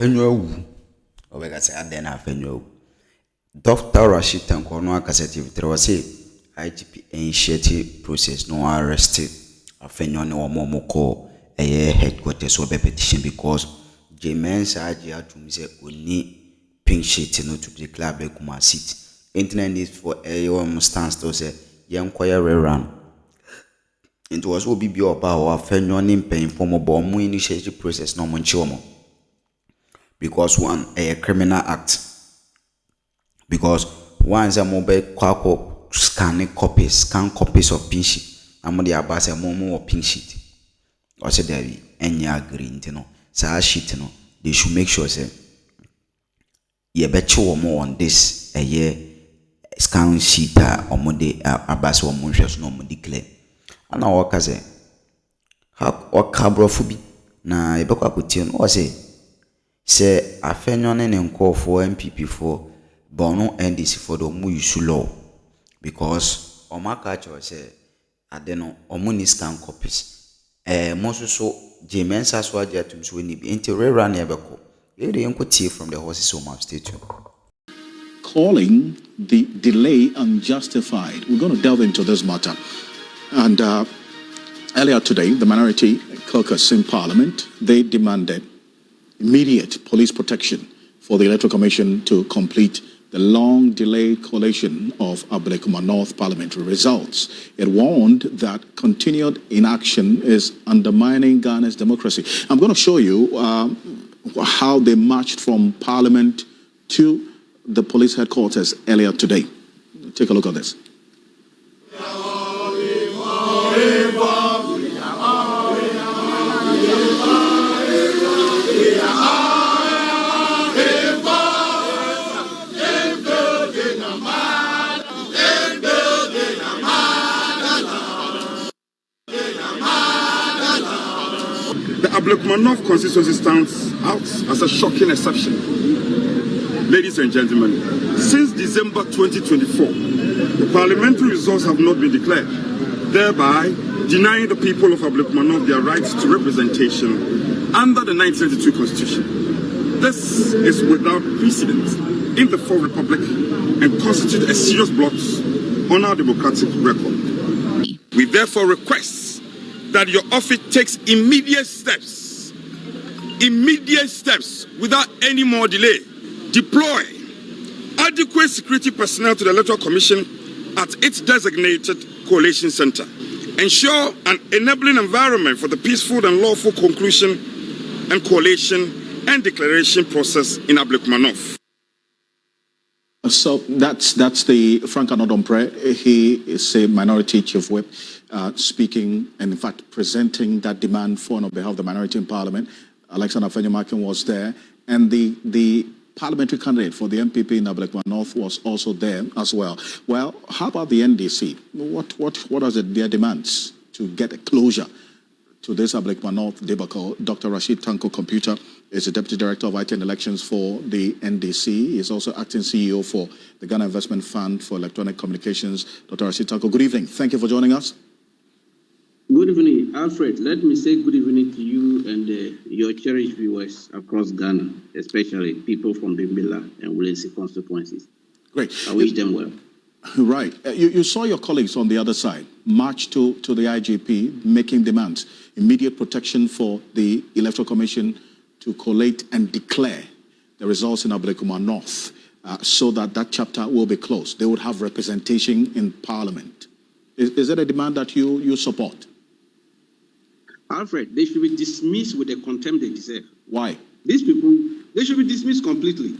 Afenyo obeka say aden Afenyo. Dr. Rashid Tanko no akaseti vitre say IGP initiate process no arrested Afenyo ne omo call headquarters so petition because Mensa aji atum say oni pink sheet no to declare Ablekuma seat. Internet need for a stance to say yenkwaya rerun. It was obi oba or Afenyo ne paying for mo initiate process no monchomo. Because one a criminal act. Because once a mobile quack scan copies of pink sheet. I'm the abas a momo or pink sheet. Or say there be any green, you know. So sheet, you know, they should make sure say ye bet you more on this a year scan sheet or mode abas or monstrous no more declare. And our cousin how cabrophobia na a book or say Afenyo and call for MPP for Bono NDC for the Muyu law because Omakacho say Adeno Omuni scan copies. Most so Mensa Swaja to Swini into rerun Ebeko. You from the horses home upstate. Calling the delay unjustified. We're going to delve into this matter. And earlier today, the minority caucus in Parliament, they demanded immediate police protection for the Electoral Commission to complete the long-delayed collation of Ablekuma North parliamentary results. It warned that continued inaction is undermining Ghana's democracy. I'm going to show you how they marched from Parliament to the police headquarters earlier today. Take a look at this. The Ablekuma North constituency stands out as a shocking exception. Ladies and gentlemen, since December 2024, the parliamentary results have not been declared, thereby denying the people of Ablekuma North their rights to representation under the 1992 Constitution. This is without precedent in the Fourth Republic and constitutes a serious blot on our democratic record. We therefore request that your office takes immediate steps without any more delay. Deploy adequate security personnel to the Electoral Commission at its designated collation center. Ensure an enabling environment for the peaceful and lawful conclusion and collation and declaration process in Ablekuma North. So that's the Frank Anodompre. He is a minority chief whip speaking and in fact presenting that demand for on behalf of the minority in Parliament. Alexander Afenyo was there, and the parliamentary candidate for the MPP in Ablekuma North was also there as well. Well, how about the NDC? What are their demands to get a closure to this Ablekuma North debacle? Dr. Rashid Tanko Computer is the Deputy Director of IT and Elections for the NDC. He is also acting CEO for the Ghana Investment Fund for Electronic Communications. Dr. Rashid Tanko, good evening. Thank you for joining us. Good evening, Alfred. Let me say good evening to you and your cherished viewers across Ghana, especially people from the Mila and Williamson constituencies. Great. I wish them well. Right. You saw your colleagues on the other side march to the IGP making demands, immediate protection for the Electoral Commission to collate and declare the results in Ablekuma North so that chapter will be closed. They would have representation in Parliament. Is that a demand that you support? Alfred, they should be dismissed with the contempt they deserve. Why? These people, they should be dismissed completely.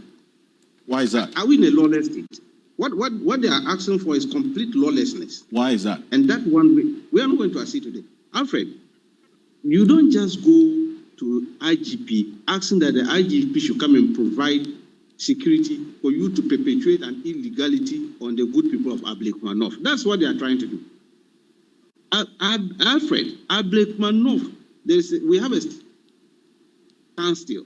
Why is that? Are we in a lawless state? What they are asking for is complete lawlessness. Why is that? And that one we are not going to accede today. Alfred, you don't just go to IGP asking that the IGP should come and provide security for you to perpetuate an illegality on the good people of Ablekuma North. That's what they are trying to do. Alfred, Ablekuma North, we have a standstill.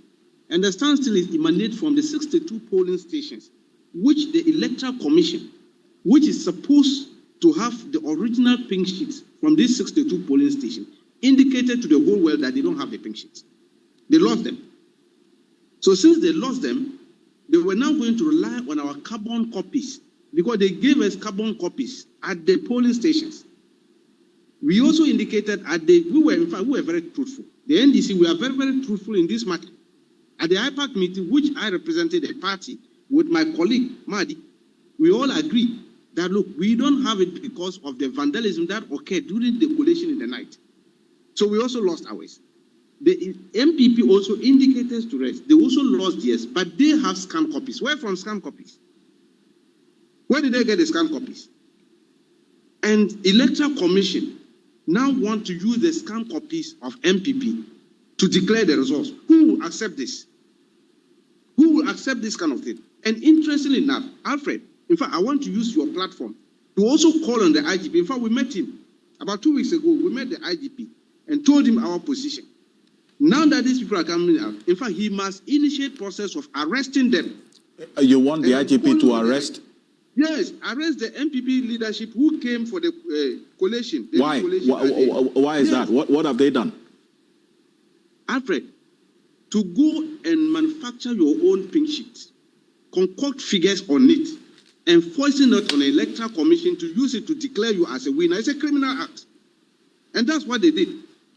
And the standstill is emanated from the 62 polling stations, which the Electoral Commission, which is supposed to have the original pink sheets from these 62 polling stations, indicated to the whole world that they don't have the pink sheets. They lost them. So since they lost them, they were now going to rely on our carbon copies because they gave us carbon copies at the polling stations. We also indicated we were very truthful. The NDC, we are very, very truthful in this matter. At the IPAC meeting, which I represented a party with my colleague, Mahdi, we all agreed that, look, we don't have it because of the vandalism that occurred during the collation in the night. So we also lost ours. The MPP also indicated to us, they also lost theirs, but they have scanned copies. Where from scanned copies? Where did they get the scanned copies? And Electoral Commission now want to use the scanned copies of MPP to declare the results. Who will accept this? Who will accept this kind of thing? And interestingly enough, Alfred, in fact, I want to use your platform to also call on the IGP. In fact, we met him about 2 weeks ago. We met the IGP and told him our position. Now that these people are coming out, in fact, he must initiate process of arresting them. You want the IGP to arrest? Yes, arrest the MPP leadership who came for the collation. Why? Why is that? What have they done? Alfred, to go and manufacture your own pink sheet, concoct figures on it, and foisting it on the Electoral Commission to use it to declare you as a winner, it's a criminal act. And that's what they did.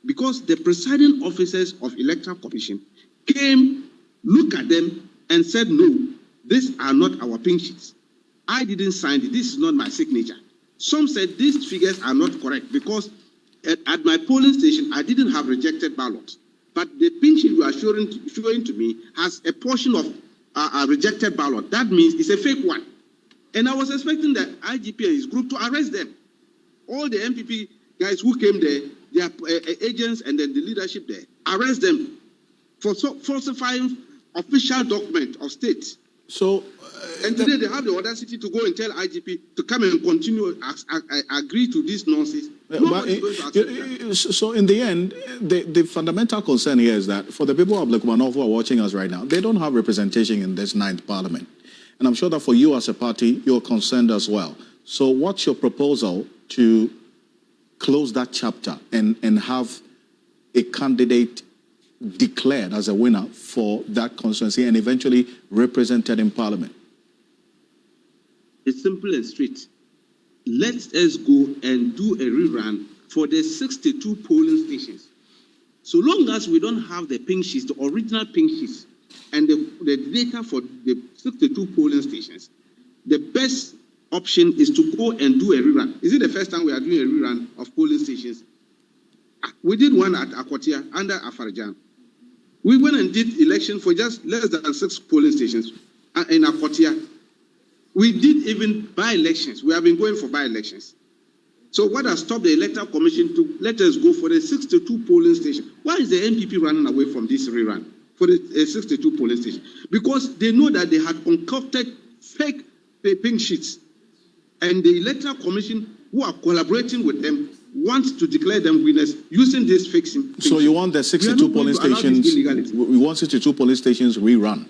Because the presiding officers of Electoral Commission came, looked at them, and said, no, these are not our pink sheets. I didn't sign it. This is not my signature. Some said these figures are not correct because at my polling station, I didn't have rejected ballots. But the pink sheet you are showing to me has a portion of a rejected ballot. That means it's a fake one. And I was expecting the IGP and his group to arrest them. All the MPP guys who came there, their agents and then the leadership there, arrest them for falsifying official document of state. So, and today they have the audacity to go and tell IGP to come and continue agree to this nonsense. So in the end, the fundamental concern here is that for the people of Ablekuma who are watching us right now, they don't have representation in this 9th Parliament. And I'm sure that for you as a party, you're concerned as well. So what's your proposal to close that chapter and have a candidate declared as a winner for that constituency and eventually represented in Parliament? It's simple and straight. Let us go and do a rerun for the 62 polling stations. So long as we don't have the pink sheets, the original pink sheets, and the data for the 62 polling stations, the best option is to go and do a rerun. Is it the first time we are doing a rerun of polling stations? We did one at Akwatia under Afarajan. We went and did election for just less than 6 polling stations in Akwatia. We did even by-elections. We have been going for by-elections. So what has stopped the Electoral Commission to let us go for the 62 polling stations? Why is the MPP running away from this rerun for the 62 polling stations? Because they know that they had concocted fake pink sheets. And the Electoral Commission, who are collaborating with them, wants to declare them winners using this fixing. So you want the 62 polling stations, we want 62 polling stations rerun?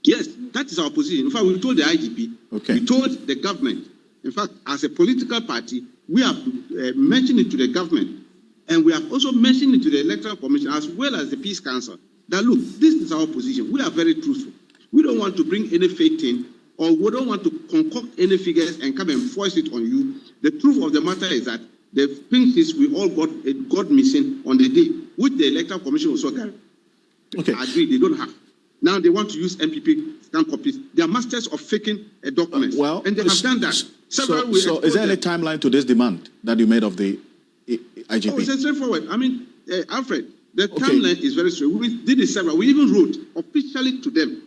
Yes, that is our position. In fact, we told the IGP, we told the government. In fact, as a political party, we have mentioned it to the government. And we have also mentioned it to the Electoral Commission as well as the Peace Council. That look, this is our position. We are very truthful. We don't want to bring any fake thing, or we don't want to concoct any figures and come and force it on you. The truth of the matter is that the pink sheets we all got missing on the day, which the Electoral Commission also agreed they don't have. Now they want to use MPP scan copies. They are masters of faking a document. And they have done that. So is there any timeline to this demand that you made of the IGP? Oh, it's straightforward. I mean, Alfred, the timeline is very straight. We did it several. We even wrote officially to them.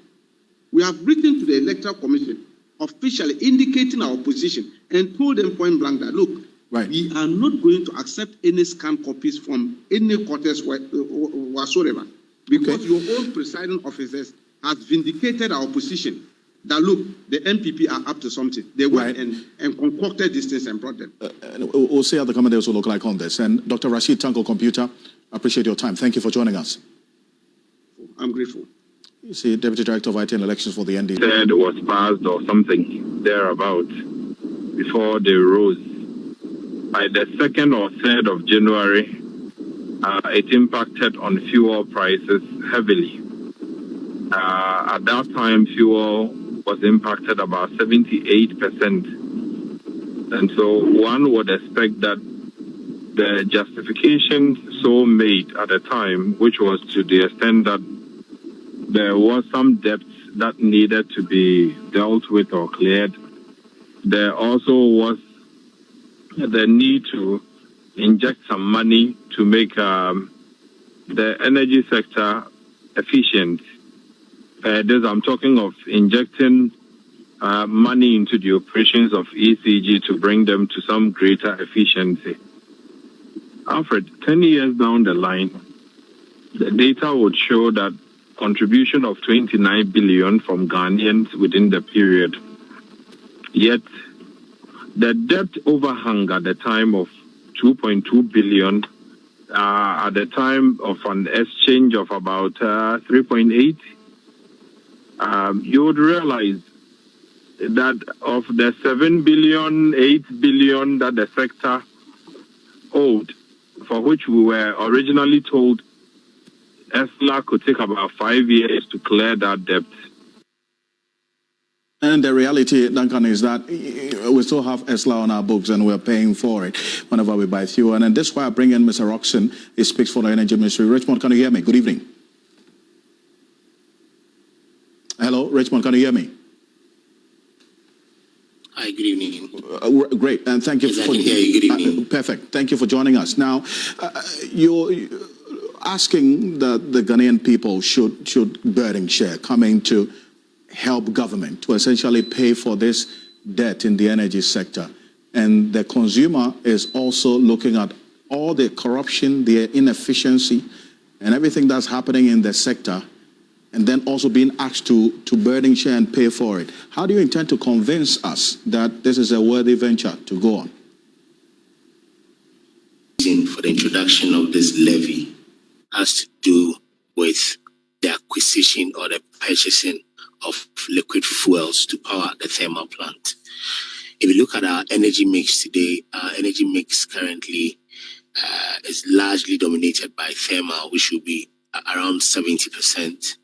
We have written to the Electoral Commission officially indicating our position and told them point blank that, look, we are not going to accept any scanned copies from any quarters whatsoever. Because your own presiding officers have vindicated our position that, look, the MPP are up to something. They went and concocted these things and brought them. We'll see how the commentators will look like on this. And Dr. Rashid Tanko Computer, I appreciate your time. Thank you for joining us. I'm grateful. You see, Deputy Director of IT and Elections for the NDC. Said it was passed or something thereabout before they rose. By the 2nd or 3rd of January, it impacted on fuel prices heavily. at that time, fuel was impacted about 78%. And so one would expect that the justification so made at the time, which was to the extent that there was some debt that needed to be dealt with or cleared, there also was the need to inject some money to make the energy sector efficient. I'm talking of injecting money into the operations of ECG to bring them to some greater efficiency. Alfred, 10 years down the line, the data would show that contribution of 29 billion from Ghanaians within the period. Yet, the debt overhang at the time of 2.2 billion, at the time of an exchange of about 3.8, you would realize that of the 7 billion, 8 billion that the sector owed, for which we were originally told ESLA could take about 5 years to clear that debt. And the reality, Duncan, is that we still have ESLA on our books and we're paying for it whenever we buy fuel. And that's why I bring in Mr. Roxon. He speaks for the Energy Ministry. Richmond, can you hear me? Good evening. Hello, Richmond, can you hear me? Hi, good evening. Great, and thank you yes, for... I can hear you. Good evening. Perfect. Thank you for joining us. Now, you're asking that the Ghanaian people should burden share coming to help government to essentially pay for this debt in the energy sector. And the consumer is also looking at all the corruption, the inefficiency, and everything that's happening in the sector, and then also being asked to burden share and pay for it. How do you intend to convince us that this is a worthy venture to go on? For the introduction of this levy has to do with the acquisition or the purchasing of liquid fuels to power the thermal plant. If you look at our energy mix today, our energy mix currently is largely dominated by thermal, which will be around 70%.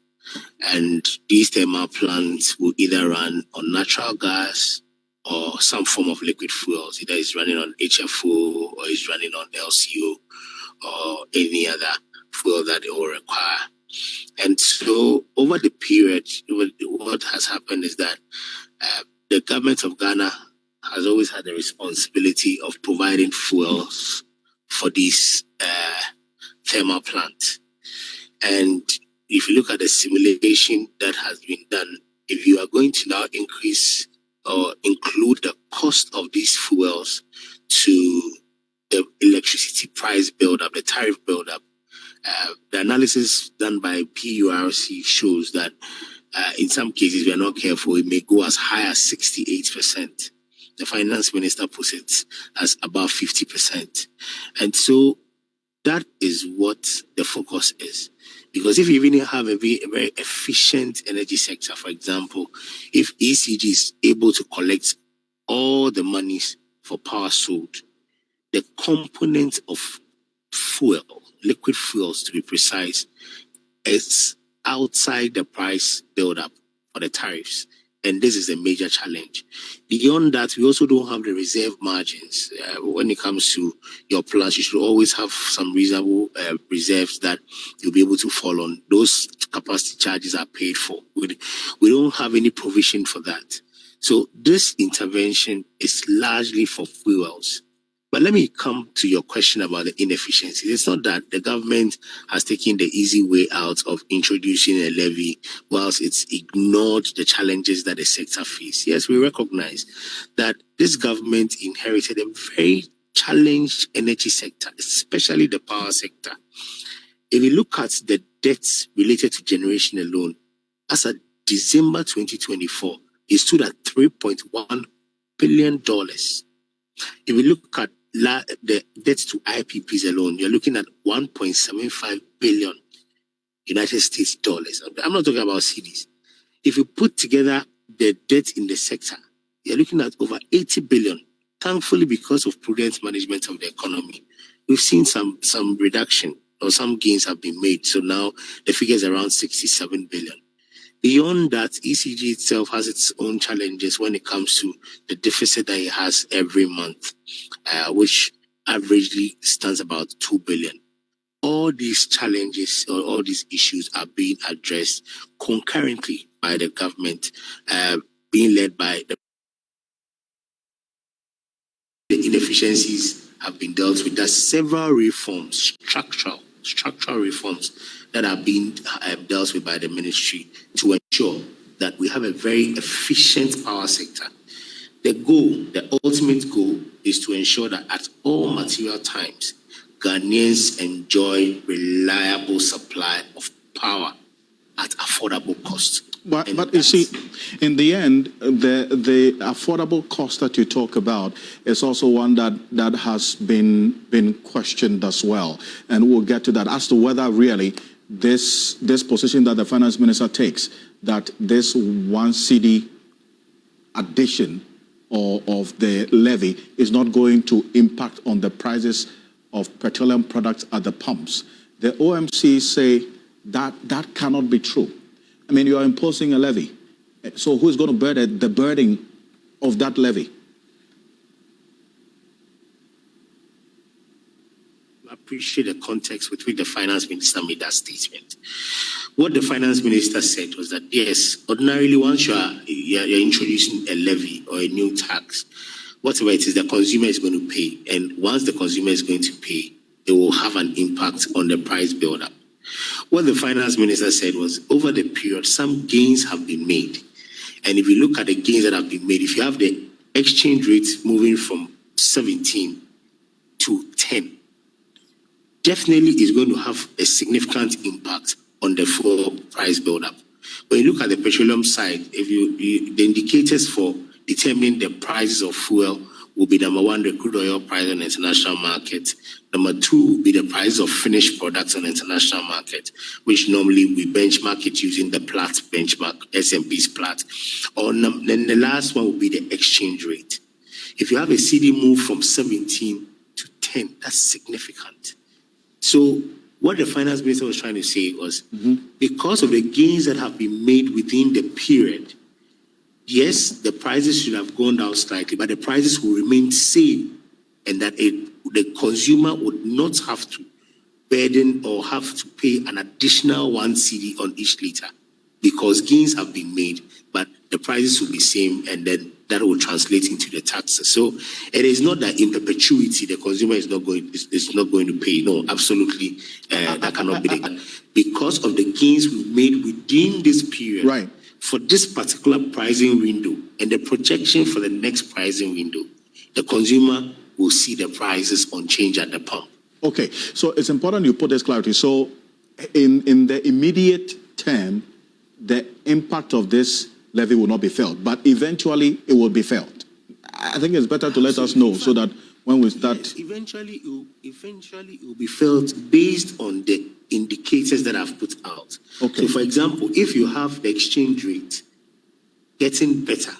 And these thermal plants will either run on natural gas or some form of liquid fuels. Either it's running on HFO or it's running on LCO or any other fuel that it will require. And so over the period, what has happened is that the government of Ghana has always had the responsibility of providing fuels for these thermal plants. And if you look at the simulation that has been done, if you are going to now increase or include the cost of these fuels to the electricity price build-up, the tariff build-up, the analysis done by PURC shows that in some cases, we are not careful, it may go as high as 68%. The finance minister puts it as above 50%. And so that is what the focus is. Because if you even have a very efficient energy sector, for example, if ECG is able to collect all the monies for power sold, the component of fuel, liquid fuels to be precise, is outside the price build-up for the tariffs. And this is a major challenge. Beyond that, we also don't have the reserve margins. When it comes to your plants, you should always have some reasonable reserves that you'll be able to fall on. Those capacity charges are paid for. We don't have any provision for that. So this intervention is largely for fuels. But let me come to your question about the inefficiency. It's not that the government has taken the easy way out of introducing a levy whilst it's ignored the challenges that the sector faces. Yes, we recognize that this government inherited a very challenged energy sector, especially the power sector. If you look at the debts related to generation alone, as of December 2024, it stood at $3.1 billion. If you look at the debts to IPPs alone, you're looking at 1.75 billion United States dollars. I'm not talking about cedis. If you put together the debt in the sector, you're looking at over 80 billion. Thankfully, because of prudent management of the economy, we've seen some reduction or some gains have been made. So now the figure is around 67 billion. Beyond that, ECG itself has its own challenges when it comes to the deficit that it has every month, which averagely stands about 2 billion. All these challenges or all these issues are being addressed concurrently by the government, being led by the inefficiencies have been dealt with. There's several reforms, structural reforms that are being dealt with by the ministry to ensure that we have a very efficient power sector. The ultimate goal is to ensure that at all material times, Ghanaians enjoy reliable supply of power at affordable cost. But you see, in the end, the affordable cost that you talk about is also one that has been questioned as well. And we'll get to that as to whether really this position that the finance minister takes, that this 1 cedi addition of the levy is not going to impact on the prices of petroleum products at the pumps. The OMC say that cannot be true. I mean, you are imposing a levy. So who's going to bear the burden of that levy? I appreciate the context with which the finance minister made that statement. What the finance minister said was that, yes, ordinarily once you're introducing a levy or a new tax, whatever it is, the consumer is going to pay. And once the consumer is going to pay, it will have an impact on the price build-up. What the finance minister said was, over the period, some gains have been made. And if you look at the gains that have been made, if you have the exchange rate moving from 17 to 10, definitely is going to have a significant impact on the fuel price build-up. When you look at the petroleum side, the indicators for determining the prices of fuel will be number one, the crude oil price on the international market. Number two will be the price of finished products on the international market, which normally we benchmark it using the Platts benchmark, S&P's Platts. Then the last one will be the exchange rate. If you have a CD move from 17 to 10, that's significant. So what the finance minister was trying to say was, because of the gains that have been made within the period, yes, the prices should have gone down slightly, but the prices will remain same, and that the consumer would not have to burden or have to pay an additional 1 cedi on each liter, because gains have been made, but the prices will be same, and then that will translate into the taxes. So it is not that in perpetuity the consumer is not going to pay. No, absolutely, that cannot be the case. Because of the gains we've made within this period, right, for this particular pricing window and the projection for the next pricing window, the consumer will see the prices unchanged at the pump. Okay, so it's important you put this clarity. So in the immediate term, the impact of this levy will not be felt, but eventually it will be felt. I think it's better to let us know so that when we start... Yes, eventually it will be felt based on the indicators that I've put out. Okay. So, for example, if you have the exchange rate getting better,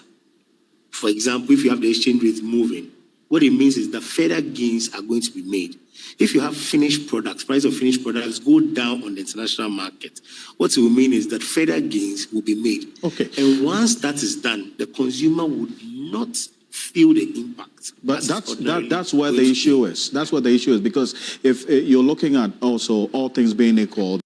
for example, if you have the exchange rate moving, what it means is that further gains are going to be made. If you have finished products, price of finished products go down on the international market, what it will mean is that further gains will be made. Okay. And once that is done, the consumer would not feel the impact. But that's where the issue is. That's what the issue is, because if you're looking at also all things being equal,